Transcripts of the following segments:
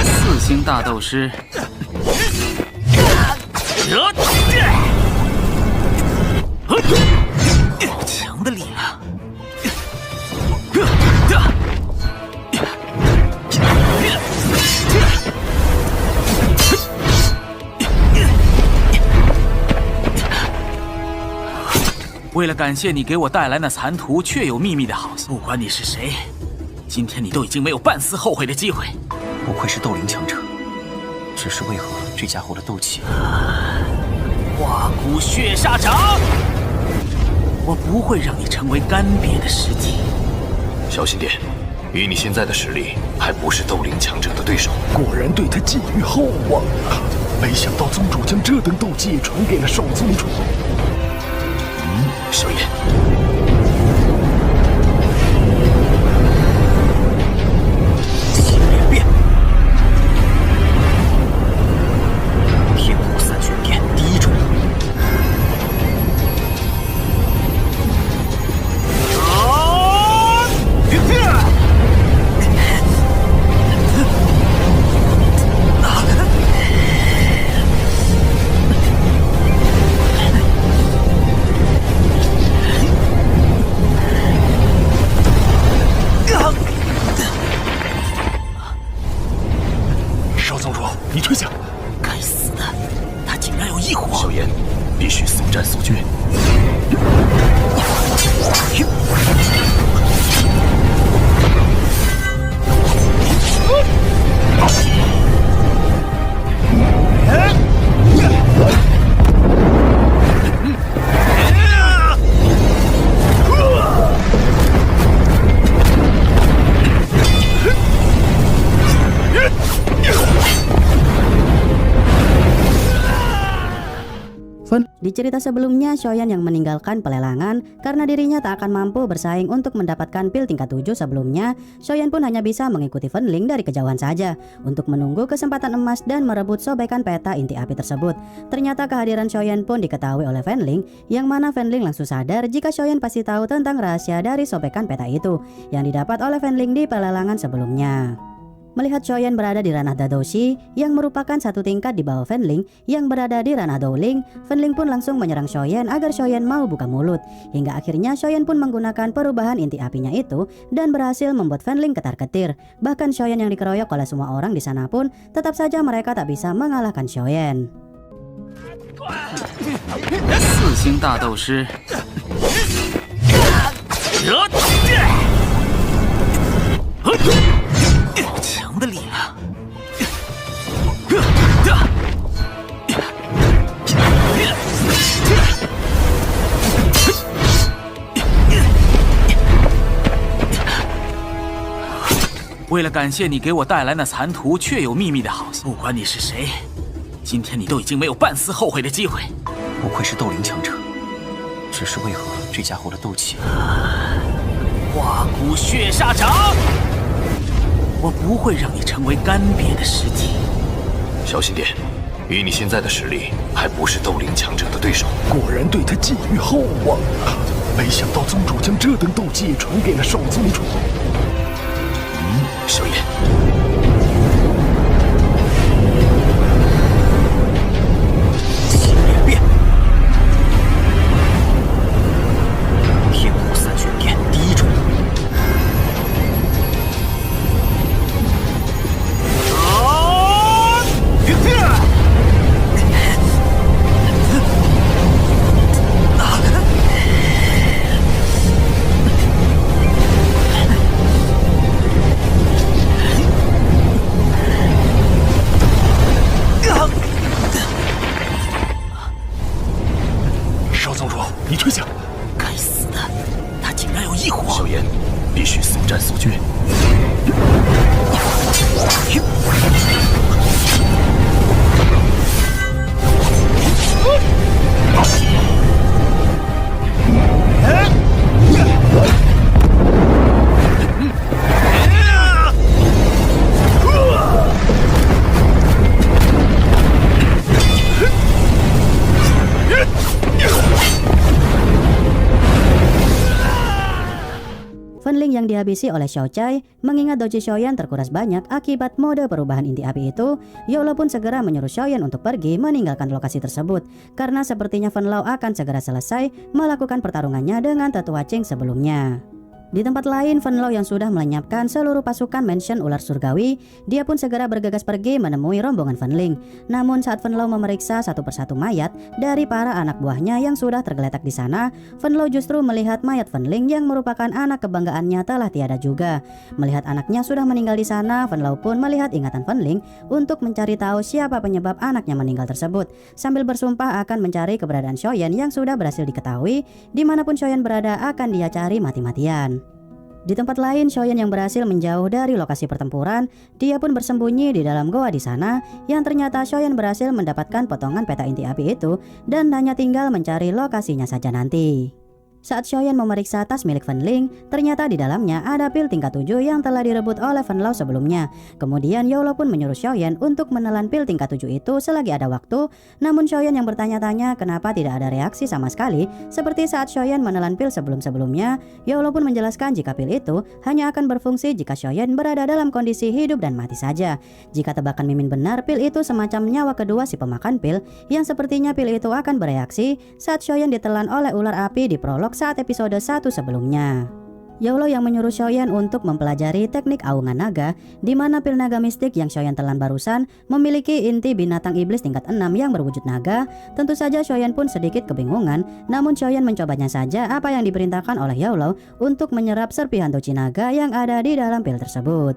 四星大斗师，好强的力量！为了感谢你给我带来那残图确有秘密的好信，不管你是谁，今天你都已经没有半丝后悔的机会。不愧是斗灵强者，只是为何这家伙的斗气？化骨血煞掌，我不会让你成为干瘪的尸体。小心点，以你现在的实力，还不是斗灵强者的对手。果然对他寄予厚望啊！没想到宗主将这等斗技传给了少宗主。小炎，青莲变，天虎散旋变第一种。少宗主，你退下！该死的，他竟然有异火！小炎，必须速战速决。Di cerita sebelumnya, Shoyan yang meninggalkan pelelangan karena dirinya tak akan mampu bersaing untuk mendapatkan pil tingkat 7 sebelumnya. Shoyan pun hanya bisa mengikuti Fen Ling dari kejauhan saja untuk menunggu kesempatan emas dan merebut sobekan peta inti api tersebut. Ternyata kehadiran Shoyan pun diketahui oleh Fen Ling, yang mana Fen Ling langsung sadar jika Shoyan pasti tahu tentang rahasia dari sobekan peta itu yang didapat oleh Fen Ling di pelelangan sebelumnya. Melihat Shoyan berada di ranah Dadoshi yang merupakan satu tingkat di bawah Fen Ling yang berada di ranah Dowling, Fen Ling pun langsung menyerang Shoyan agar Shoyan mau buka mulut. Hingga akhirnya Shoyan pun menggunakan perubahan inti apinya itu dan berhasil membuat Fen Ling ketar-ketir. Bahkan Shoyan yang dikeroyok oleh semua orang di sana pun tetap saja mereka tak bisa mengalahkan Shoyan. 四星大斗师，好强的力量！为了感谢你给我带来那残图确有秘密的好信，不管你是谁，今天你都已经没有半丝后悔的机会。不愧是斗灵强者，只是为何这家伙的斗气？化骨血煞掌，我不会让你成为干瘪的尸体。小心点，以你现在的实力，还不是斗灵强者的对手。果然对他寄予厚望啊！没想到宗主将这等斗技传给了少宗主。小炎，青莲变，天虎散旋变第一种。yang dihabisi oleh Xiao Chai. Mengingat Doji Xiaoyan terkuras banyak akibat mode perubahan inti api itu, Yolo pun segera menyuruh Xiaoyan untuk pergi meninggalkan lokasi tersebut, karena sepertinya Fen Lao akan segera selesai melakukan pertarungannya dengan tetua Qing sebelumnya. Di tempat lain, Fen Lao yang sudah melenyapkan seluruh pasukan mansion ular surgawi, dia pun segera bergegas pergi menemui rombongan Fen Ling. Namun saat Fen Lao memeriksa satu persatu mayat dari para anak buahnya yang sudah tergeletak di sana, Fen Lao justru melihat mayat Fen Ling yang merupakan anak kebanggaannya telah tiada juga. Melihat anaknya sudah meninggal di sana, Fen Lao pun melihat ingatan Fen Ling untuk mencari tahu siapa penyebab anaknya meninggal tersebut, sambil bersumpah akan mencari keberadaan Xiaoyan yang sudah berhasil diketahui. Dimanapun Xiaoyan berada akan dia cari mati-matian. Di tempat lain, Xiaoyan yang berhasil menjauh dari lokasi pertempuran, dia pun bersembunyi di dalam goa di sana, yang ternyata Xiaoyan berhasil mendapatkan potongan peta inti api itu dan hanya tinggal mencari lokasinya saja nanti. Saat Xiaoyan memeriksa tas milik Fen Ling, ternyata di dalamnya ada pil tingkat 7 yang telah direbut oleh Fen Lao sebelumnya. Kemudian Yolo pun menyuruh Xiaoyan untuk menelan pil tingkat 7 itu selagi ada waktu. Namun Xiaoyan yang bertanya-tanya kenapa tidak ada reaksi sama sekali. Seperti saat Xiaoyan menelan pil sebelum-sebelumnya, Yolo pun menjelaskan jika pil itu hanya akan berfungsi jika Xiaoyan berada dalam kondisi hidup dan mati saja. Jika tebakan Mimin benar, pil itu semacam nyawa kedua si pemakan pil, yang sepertinya pil itu akan bereaksi saat Xiaoyan ditelan oleh ular api di prolog saat episode 1 sebelumnya. Yolo yang menyuruh Xiaoyan untuk mempelajari teknik aungan naga, di mana pil naga mistik yang Xiaoyan telan barusan memiliki inti binatang iblis tingkat 6 yang berwujud naga. Tentu saja Xiaoyan pun sedikit kebingungan, namun Xiaoyan mencobanya saja apa yang diperintahkan oleh Yolo untuk menyerap serpihan tochi naga yang ada di dalam pil tersebut.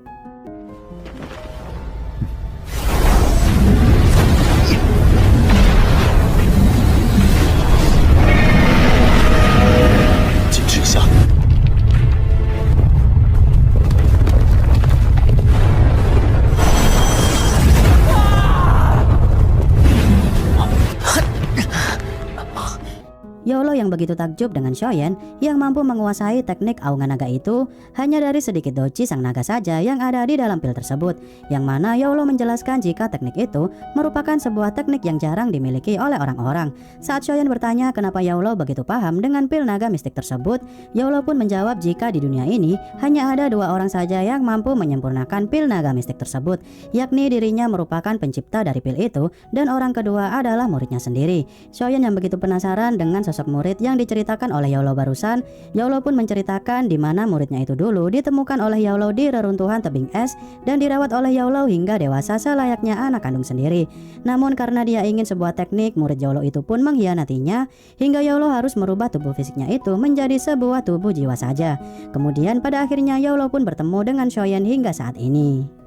Yolo yang begitu takjub dengan Xiaoyan yang mampu menguasai teknik aungan naga itu hanya dari sedikit doji sang naga saja yang ada di dalam pil tersebut, yang mana Yolo menjelaskan jika teknik itu merupakan sebuah teknik yang jarang dimiliki oleh orang-orang. Saat Xiaoyan bertanya kenapa Yolo begitu paham dengan pil naga mistik tersebut, Yolo pun menjawab jika di dunia ini hanya ada 2 orang saja yang mampu menyempurnakan pil naga mistik tersebut, yakni dirinya merupakan pencipta dari pil itu dan orang kedua adalah muridnya sendiri. Xiaoyan yang begitu penasaran dengan sosok murid yang diceritakan oleh Yolo barusan, Yolo pun menceritakan di mana muridnya itu dulu ditemukan oleh Yolo di reruntuhan tebing es dan dirawat oleh Yolo hingga dewasa selayaknya anak kandung sendiri. Namun karena dia ingin sebuah teknik, murid Yolo itu pun mengkhianatinya hingga Yolo harus merubah tubuh fisiknya itu menjadi sebuah tubuh jiwa saja. Kemudian pada akhirnya Yolo pun bertemu dengan Xiaoyan hingga saat ini.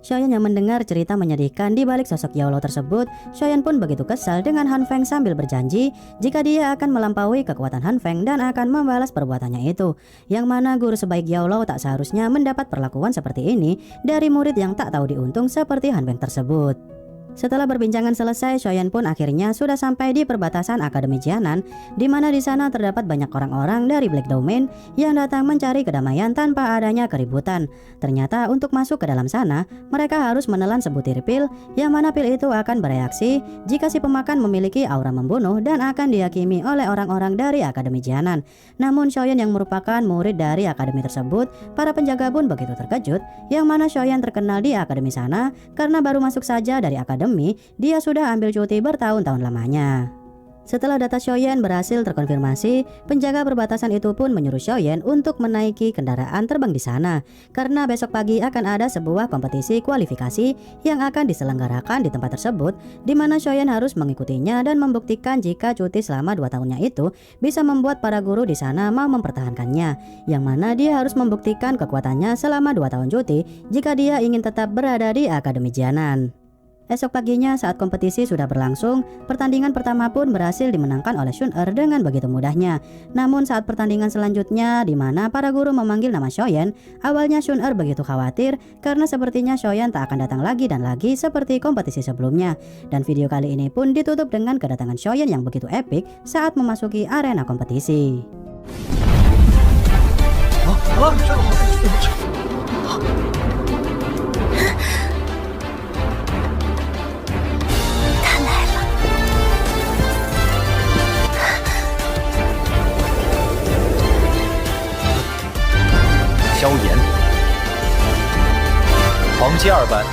Xiaoyan yang mendengar cerita menyedihkan di balik sosok Yolo tersebut, Xiaoyan pun begitu kesal dengan Han Feng sambil berjanji jika dia akan melampaui kekuatan Han Feng dan akan membalas perbuatannya itu. Yang mana guru sebaik Yolo tak seharusnya mendapat perlakuan seperti ini dari murid yang tak tahu diuntung seperti Han Feng tersebut. Setelah perbincangan selesai, Xiaoyan pun akhirnya sudah sampai di perbatasan Akademi Jianan, di mana di sana terdapat banyak orang-orang dari Black Domain yang datang mencari kedamaian tanpa adanya keributan. Ternyata untuk masuk ke dalam sana, mereka harus menelan sebutir pil, yang mana pil itu akan bereaksi jika si pemakan memiliki aura membunuh dan akan dihakimi oleh orang-orang dari Akademi Jianan. Namun Xiaoyan yang merupakan murid dari akademi tersebut, para penjaga pun begitu terkejut, yang mana Xiaoyan terkenal di akademi sana karena baru masuk saja dari akademi, dia sudah ambil cuti bertahun-tahun lamanya. Setelah data Xiaoyan berhasil terkonfirmasi, penjaga perbatasan itu pun menyuruh Xiaoyan untuk menaiki kendaraan terbang di sana, karena besok pagi akan ada sebuah kompetisi kualifikasi yang akan diselenggarakan di tempat tersebut, di mana Xiaoyan harus mengikutinya dan membuktikan jika cuti selama 2 tahunnya itu bisa membuat para guru di sana mau mempertahankannya, yang mana dia harus membuktikan kekuatannya selama 2 tahun cuti jika dia ingin tetap berada di Akademi Jianan. Esok paginya saat kompetisi sudah berlangsung, pertandingan pertama pun berhasil dimenangkan oleh Shun-Er dengan begitu mudahnya. Namun saat pertandingan selanjutnya di mana para guru memanggil nama Xiaoyan, awalnya Shun-Er begitu khawatir karena sepertinya Xiaoyan tak akan datang lagi dan lagi seperti kompetisi sebelumnya. Dan video kali ini pun ditutup dengan kedatangan Xiaoyan yang begitu epik saat memasuki arena kompetisi. 黄阶2班。